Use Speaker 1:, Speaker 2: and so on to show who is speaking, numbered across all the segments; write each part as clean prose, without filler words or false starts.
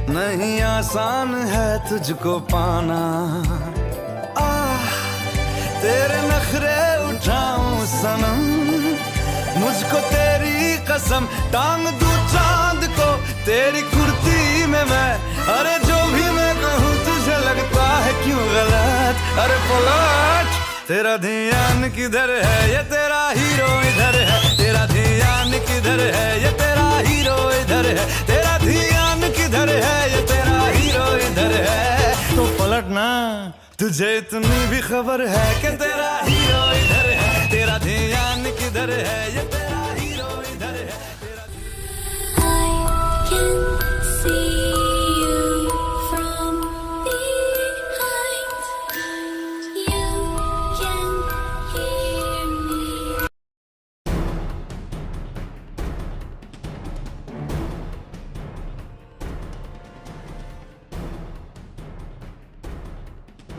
Speaker 1: नहीं आसान है तुझको पाना। तेरे नखरे उठाऊं सनम, मुझको तेरी कसम टांग दूं चांद को तेरी कुर्ती में मैं। अरे जो भी मैं कहूँ तुझे लगता है क्यों गलत। अरे पलट, तेरा ध्यान किधर है ये तेरा हीरो इधर है। तेरा ध्यान किधर है ये तेरा हीरो इधर है। तेरा ध्यान किधर है ये तेरा हीरो इधर है। तो पलट ना, तुझे इतनी भी खबर है कि तेरा हीरो इधर है। तेरा ध्यान किधर है ये तेरा हीरो इधर है।
Speaker 2: I can see you from behind. You can hear me.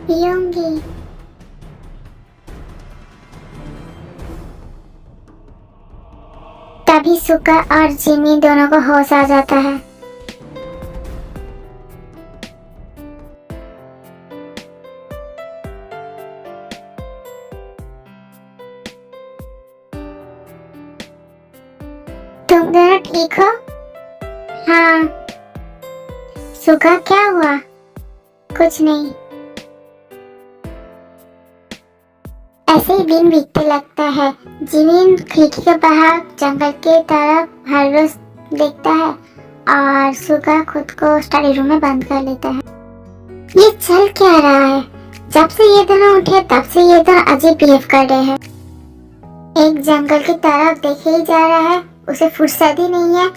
Speaker 3: पीऊंगी। तभी सुका और जिमी दोनों को होश आ जाता है। तुम दोनों ठीक हो? हाँ। सुका क्या हुआ? कुछ नहीं, ऐसे ही दिन बीतते लगता है। जिमीन खिड़की के बाहर जंगल के तरफ हर रोज देखता है और सुगा खुद को स्टडी रूम में बंद कर लेता है। ये चल क्या रहा है? जब से ये दोनों उठे तब से ये दोनों अजीब बिहेव कर रहे हैं। एक जंगल की तरफ देखे ही जा रहा है, उसे फुर्सत ही नहीं है,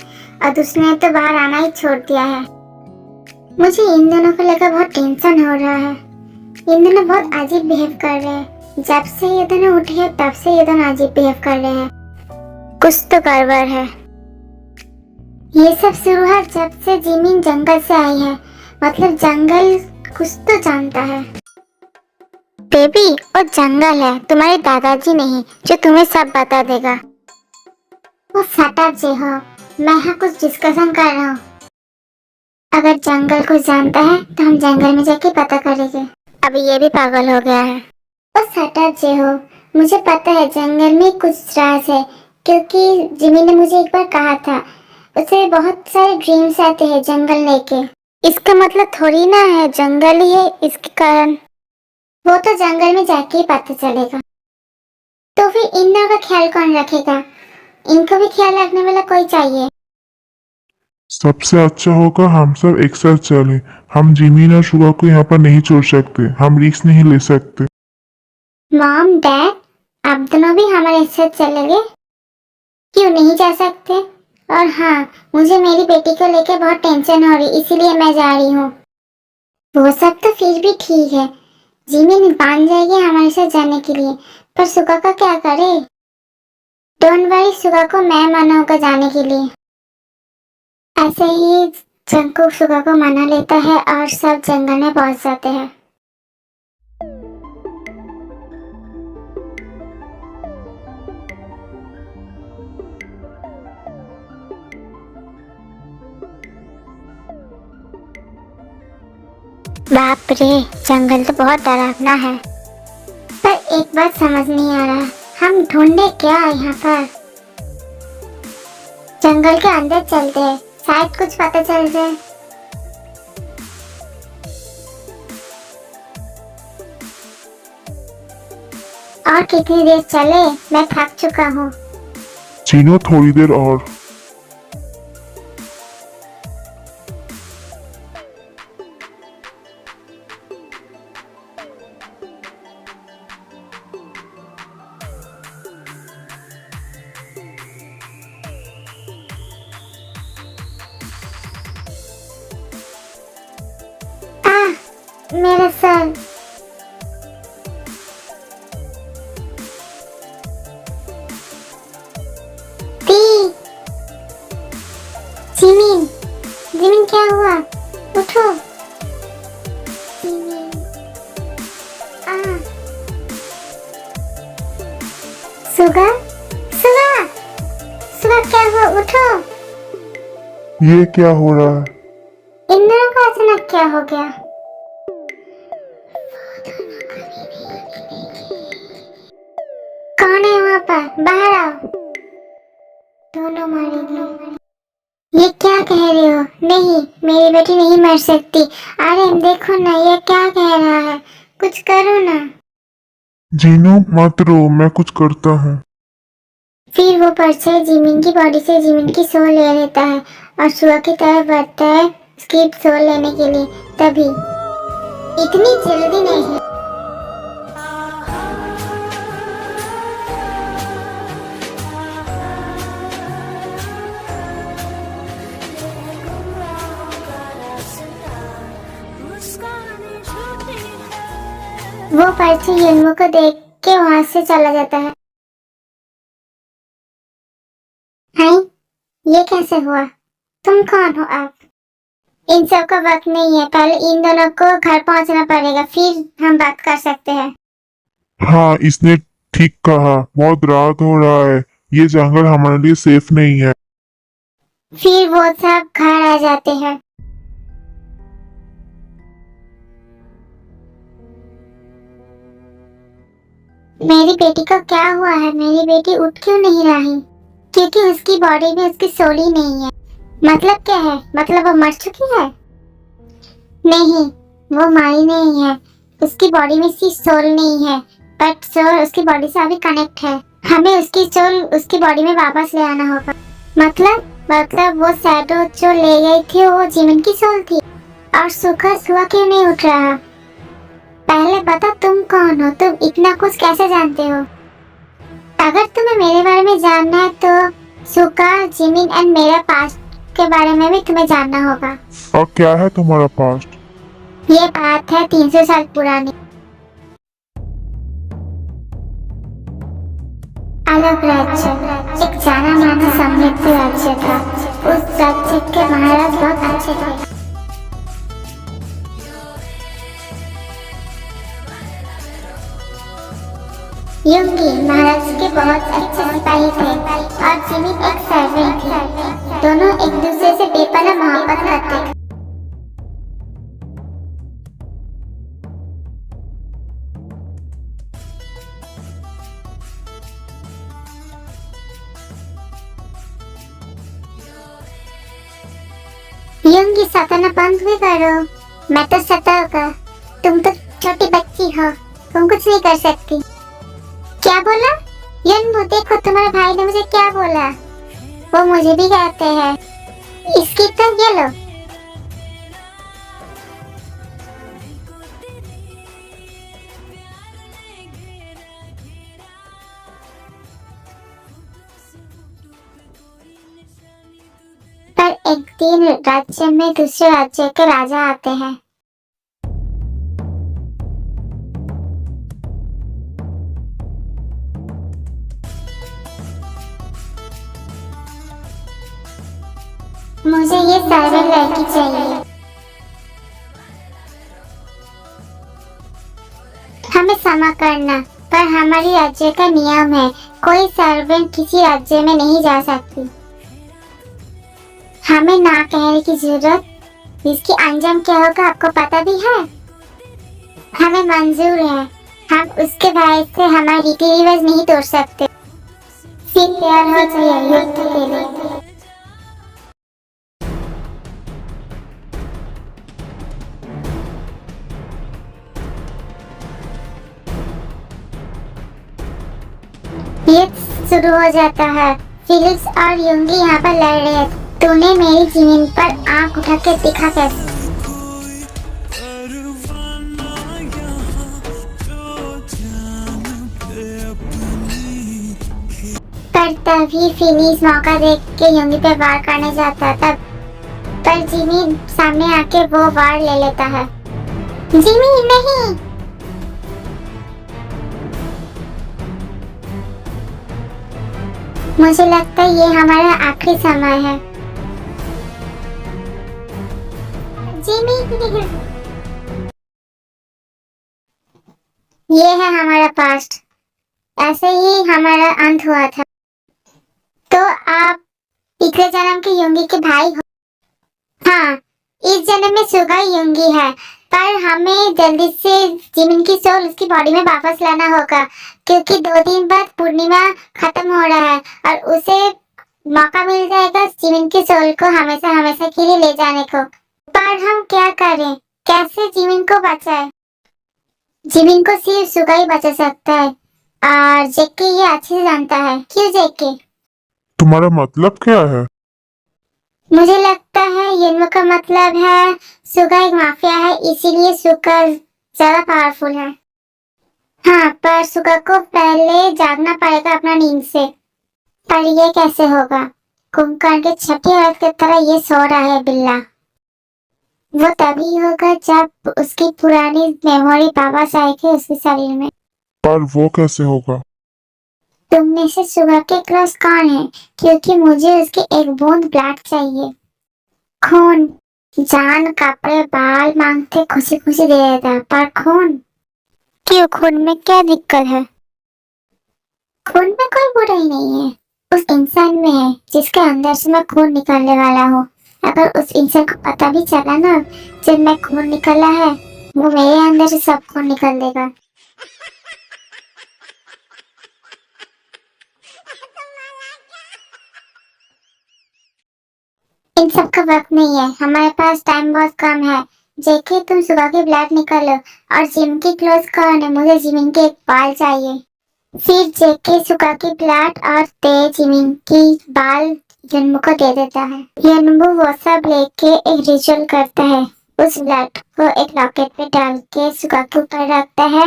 Speaker 3: और दूसरे ने तो बाहर आना ही छोड़ दिया है। मुझे इन दोनों को लेकर बहुत टेंशन हो रहा है। इन दोनों बहुत अजीब बिहेव कर रहे हैं। जब से ये दोनों उठे हैं तब से ये दोनों अजीब बिहेव कर रहे हैं। कुछ तो गड़बड़ है। ये सब शुरू है जब से जिमीन जंगल से आई है। मतलब जंगल कुछ तो जानता है। बेबी, वो जंगल है, तुम्हारे दादाजी नहीं जो तुम्हें सब बता देगा। वो सटा जे हो, मैं यहाँ कुछ डिस्कशन कर रहा हूँ। अगर जंगल कुछ जानता है तो हम जंगल में जाके पता करेंगे। अभी ये भी पागल हो गया है। ओ सटा जे हो, मुझे पता है जंगल में कुछ राज है, क्योंकि जिमी ने मुझे एक बार कहा था उसे बहुत सारे ड्रीम्स आते हैं जंगल लेके। इसका मतलब थोड़ी ना है जंगल ही है इसके कारण। वो तो जंगल में जाके ही पता चलेगा। तो फिर इन दोनों का ख्याल कौन रखेगा? इनको भी ख्याल रखने वाला कोई चाहिए।
Speaker 4: सबसे अच्छा होगा हम सब एक साथ चलें। हम जिमीन और शुगा को यहाँ पर नहीं छोड़ सकते, हम रिस्क नहीं ले सकते।
Speaker 3: मॉम, डैड, आप दोनों भी हमारे साथ चलेंगे? क्यों नहीं जा सकते? और हाँ, मुझे मेरी बेटी को लेकर बहुत टेंशन हो रही, इसीलिए मैं जा रही हूँ। वो सब तो फिर भी ठीक है, जिमीन मान जाएगी हमारे साथ जाने के लिए, पर सुगा का क्या करे? डोंट वरी, सुगा को मैं मनाऊंगा जाने के लिए। ऐसे ही जंकू सुगा को मना लेता है और सब जंगल में पहुंच जाते हैं। बाप रे, जंगल तो बहुत डरावना है। पर एक बात समझ नहीं आ रहा, हम ढूंढे क्या यहाँ पर? जंगल के अंदर चलते हैं, शायद कुछ पता चल जाए। और कितनी देर चले? मैं थक चुका हूँ।
Speaker 4: चीनो, थोड़ी देर और।
Speaker 3: मेरा सर। जिमीन, जिमीन क्या हुआ? उठो। जिमीन, सुगा, सुगा, सुगा क्या हुआ? उठो।
Speaker 4: ये क्या हो रहा है?
Speaker 3: इन दोनों अचानक क्या हो गया? कौन है वहाँ पर? बाहर आओ। दोनों मारेंगे। ये क्या कह रहे हो? नहीं, मेरी बेटी नहीं मर सकती। अरे देखो ना, ये क्या कह रहा है? कुछ करो ना।
Speaker 4: जीनू मत रो, मैं कुछ करता हूँ।
Speaker 3: फिर वो परछाई जिमिन की बॉडी से जिमिन की सोल ले लेता है और सुआ की तरफ बढ़ता है उसकी सोल लेने के लिए। तभी इतनी जल्दी नहीं। वो परछाई युनवो को देख के वहां से चला जाता है। हाय, ये कैसे हुआ? तुम कौन हो अब? इन सब का वक्त नहीं है, पहले इन दोनों को घर पहुंचना पड़ेगा, फिर हम बात कर सकते हैं।
Speaker 4: हाँ, इसने ठीक कहा। बहुत रात हो रहा है, ये जंगल हमारे लिए सेफ नहीं है।
Speaker 3: फिर वो सब घर आ जाते हैं। मेरी बेटी को क्या हुआ है? मेरी बेटी उठ क्यों नहीं रही? क्योंकि उसकी बॉडी में उसकी सोल ही नहीं है। मतलब क्या है? मतलब वो मर चुकी है? नहीं, वो मारी नहीं है। उसकी बॉडी में उसकी सोल नहीं है, बट सोल उसकी बॉडी से अभी कनेक्ट है। हमें उसकी सोल उसकी बॉडी में वापस ले आना होगा। मतलब वो शैडो जो ले गई थी वो जिमिन की सोल थी। और सुआ क्यों नहीं उठ रहा? पहले बता, तुम कौन हो? तुम इतना कुछ कैसे जानते हो? अगर तुम्हें मेरे बारे में जानना है तो सुका, जिमिन एंड मेरा पास्ट के बारे में भी तुम्हें जानना होगा।
Speaker 4: और क्या है तुम्हारा पास्ट?
Speaker 3: ये बात है 300 साल पुरानी। अलग राज्य, एक जाना माना समृद्ध राज्य था। उस राज्य के महाराज बहुत अच्छे थे। युंगी महाराज के बहुत अच्छे सिपाही थे और जिमिन एक सर्वेंट थी। दोनों एक दूसरे से बेपनाह मोहब्बत करते थे। युंगी सताना बंद भी करो। मैं तो सताऊंगा। तुम तो छोटी बच्ची हो, तुम कुछ नहीं कर सकती। क्या बोला? युनवो, देखो तुम्हारे भाई ने मुझे क्या बोला। वो मुझे भी कहते हैं। इसकी तो ये लो। पर एक दिन राज्य में दूसरे राज्य के राजा आते हैं। मुझे ये सर्वेंट लड़की चाहिए। हमें क्षमा करना, पर हमारी राज्य का नियम है, कोई सर्वेंट किसी राज्य में नहीं जा सकती। हमें ना कहने की जरूरत, इसकी अंजाम क्या होगा आपको पता भी है। हमें मंजूर है, हम उसके भाई से हमारी रीति रिवाज नहीं तोड़ सकते। फिर तैयार हो जाइए युद्ध के लिए। युद्ध शुरू हो जाता है। फिलिक्स और युंगी यहाँ पर लड़ रहे हैं। तूने मेरी जिमिन पर आंख उठा के दिखा कैसे? पर तभी फिनिक्स मौका देख के युंगी पे वार करने जाता तब पर जिमिन सामने आके वो वार ले लेता है। जिमिन नहीं। मुझे लगता है ये हमारा आखिरी समय है। जिमिन, ये है हमारा पास्ट। ऐसे ही हमारा अंत हुआ था। तो आप पिछले जन्म के युंगी के भाई हो? हाँ, इस जन्म में सुगा यूंगी है, पर हमें जल्दी से जिमिन की सोल उसकी बॉडी में वापस लाना होगा, क्योंकि 2 दिन बाद पूर्णिमा खत्म हो रहा है और उसे मौका मिल जाएगा जिमिन की सोल को हमेशा हमेशा के लिए ले जाने को। पर हम क्या करें, कैसे जिमिन को बचाएं? जिमिन को सिर्फ सुगा ही बचा सकता है और जेके ये अच्छे से जानता है। क्यों जेके?
Speaker 4: तुम्हारा मतलब क्या है?
Speaker 3: मुझे लगता है येन्मो का मतलब है सुगा एक माफिया है, इसीलिए सुगा ज्यादा पावरफुल है। हाँ, पर सुगा को पहले जागना पड़ेगा अपना नींद से। पर ये कैसे होगा? कुंभकर्ण के छठी औरत की तरह ये सो रहा है बिल्ला। वो तभी होगा जब उसकी पुरानी मेमोरी वापस आएगी उसके शरीर में।
Speaker 4: पर वो कैसे होगा?
Speaker 3: तुम में से सुगा के क्लोज कौन है? क्योंकि मुझे उसकी एक बूंद ब्लड चाहिए। खून, जान, कपड़े, बाल मांगते खुशी खुशी दे देता, पर खून क्यों? खून में क्या दिक्कत है? खून में कोई बुराई नहीं है, उस इंसान में है जिसके अंदर से मैं खून निकालने वाला हूँ। अगर उस इंसान को पता भी चला ना जब मैं खून निकला है, वो मेरे अंदर से सब खून निकाल देगा। इन सब का वक्त नहीं है, हमारे पास टाइम बहुत कम है। जेके तुम सुबह के ब्लड निकालो। और जिम की क्लोज कौन है? मुझे जिमिन के एक बाल चाहिए। फिर जेके सुगा की ब्लड और ते जिमिन की बाल यन्मू को दे देता है। यन्मू वो सब लेके एक रिचुअल करता है, उस ब्लड को एक लॉकेट पे डाल के सुगा के ऊपर रखता है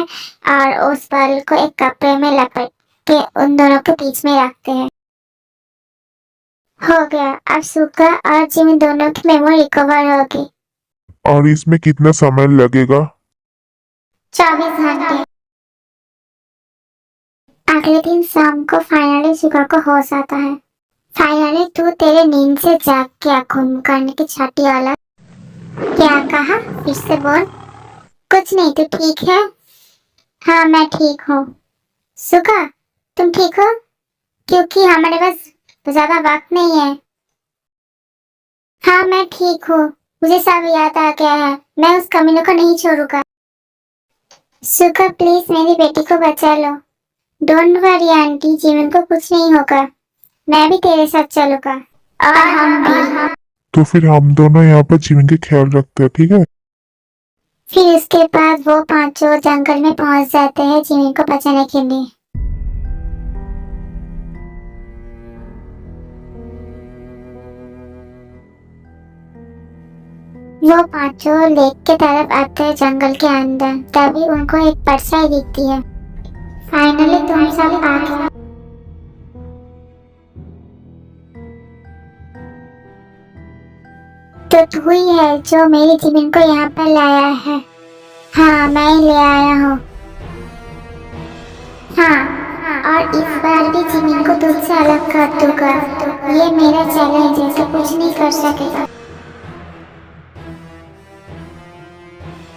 Speaker 3: और उस बाल को एक कपड़े में लपेट के उन दोनों के बीच में रखते हैं। हो गया, अब सुगा और जिमिन दोनों की मेमोरी रिकवर होगी।
Speaker 4: और इसमें कितना समय लगेगा?
Speaker 3: 24 घंटे। अगले दिन शाम को फाइनली सुगा को होश आता है। फाइनली तू तेरे नींद से जाग के कुंभकर्ण की छठी वाला। क्या कहा? फिर से बोल। कुछ नहीं, तू ठीक है? हाँ, मैं ठीक हूँ। सुगा, तुम ठीक हो? क्योंकि हमारे पास ज्यादा वक्त नहीं है। हाँ, मैं ठीक हूँ, मुझे सब याद आ गया है, मैं उस कमीने को नहीं छोड़ूंगा। सुगा प्लीज मेरी बेटी को बचा लो। डोंट वरी आंटी, जीवन को कुछ नहीं होगा, मैं भी तेरे साथ चलूंगा। और हम भी।
Speaker 4: तो फिर हम दोनों यहाँ पर जीवन के ख्याल रखते हैं, ठीक है?
Speaker 3: फिर उसके बाद वो पांचों जंगल में पहुंच जाते हैं जीवन को बचाने के लिए। वो पांचों लेक के तरफ आते हैं जंगल के अंदर, तभी उनको एक परछाई दिखती है। फाइनली तुम सब आ गए। तो तू ही है जो मेरी जीवन को यहाँ पर लाया है। हाँ, मैं ही ले आया हूँ। हाँ, और इस बार भी जीवन को तुझसे अलग कर दूंगा। ये मेरा चैलेंज है, इसे कुछ नहीं कर सकेगा।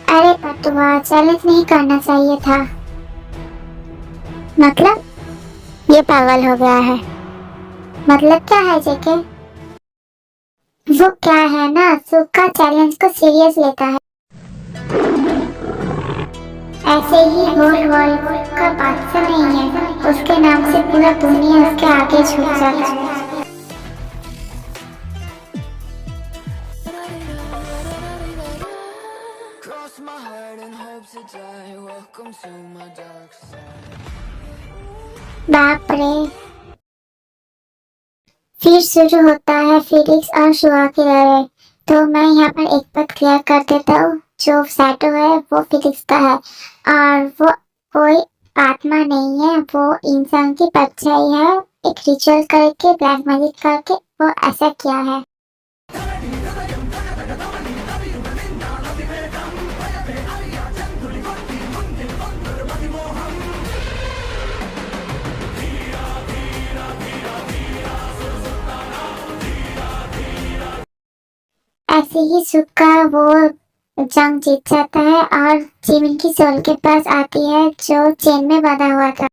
Speaker 3: अरे पटुआ, चैलेंज नहीं करना चाहिए था। मतलब? ये पागल हो गया है। मतलब क्या है जेके? वो क्या है ना, सुगा चैलेंज को सीरियस लेता है। ऐसे ही होल वर्ल्ड का बादशाह नहीं है, उसके नाम से पूरा दुनिया उसके आगे झुक जाता है।
Speaker 1: Cross my heart and hope to die. Welcome to my dark side.
Speaker 3: बाप रे। फिर शुरू होता है फिनिक्स और शुआ की लड़ाई। तो मैं यहाँ पर एक बात क्लियर कर देता हूँ, जो शैडो है वो फिनिक्स का है और वो कोई आत्मा नहीं है, वो इंसान की परछाई है। एक रिचुअल करके ब्लैक मैजिक करके वो ऐसा किया है। ऐसे ही सुगा वो जंग जीत जाता है और जिमिन की सोल के पास आती है जो चेन में बंधा हुआ था।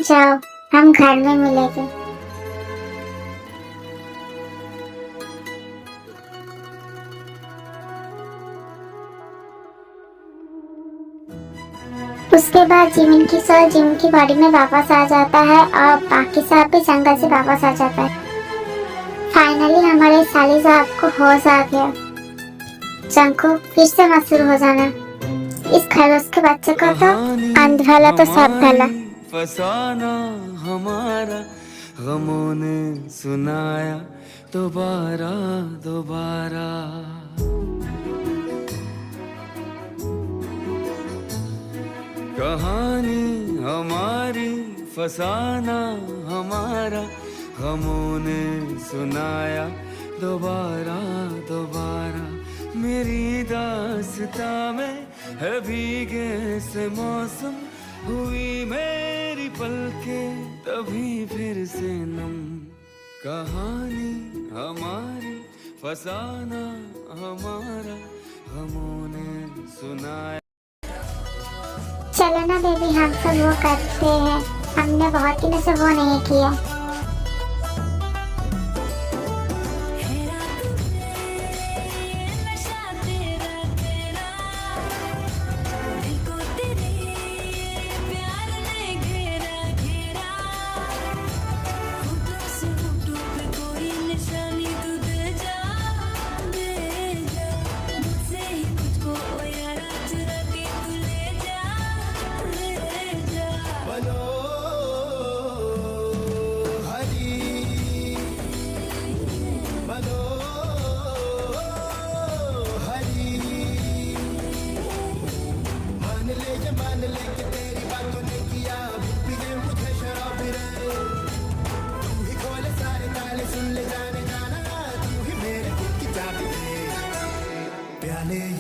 Speaker 3: जाओ, हम घर में मिलेंगे। उसके बाद जिमिन की सोल जिमिन की बॉडी में वापस आ जाता है और बाकी सब भी जंगल से वापस आ जाता है। फाइनली हमारे साली साहब को होश आ गया। जंगकुक फिर से मशहूर हो जाना। इस खरगोश के बच्चे को तो अंधेला तो सब भला।
Speaker 1: फसाना हमारा गमों ने सुनाया दोबारा दोबारा। कहानी हमारी फसाना हमारा गमों ने सुनाया दोबारा दोबारा। मेरी दास्ता में है भीगे से मौसम, हुई मेरी पलकें तभी फिर से नम। कहानी हमारी फसाना हमारा गमों ने सुनाया।
Speaker 3: चलो ना बेबी, हम सब वो करते हैं, हमने बहुत दिनों से वो नहीं किया।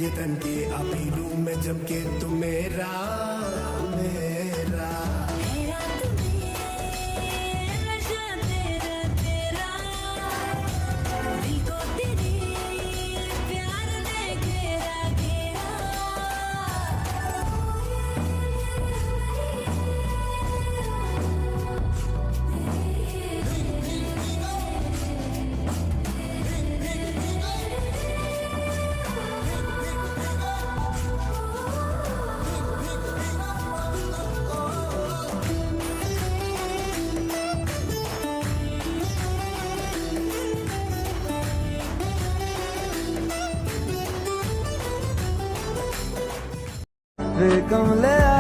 Speaker 5: ये तन के अभी लूं मैं जम के तू मेरा मेरा।
Speaker 1: वे कमले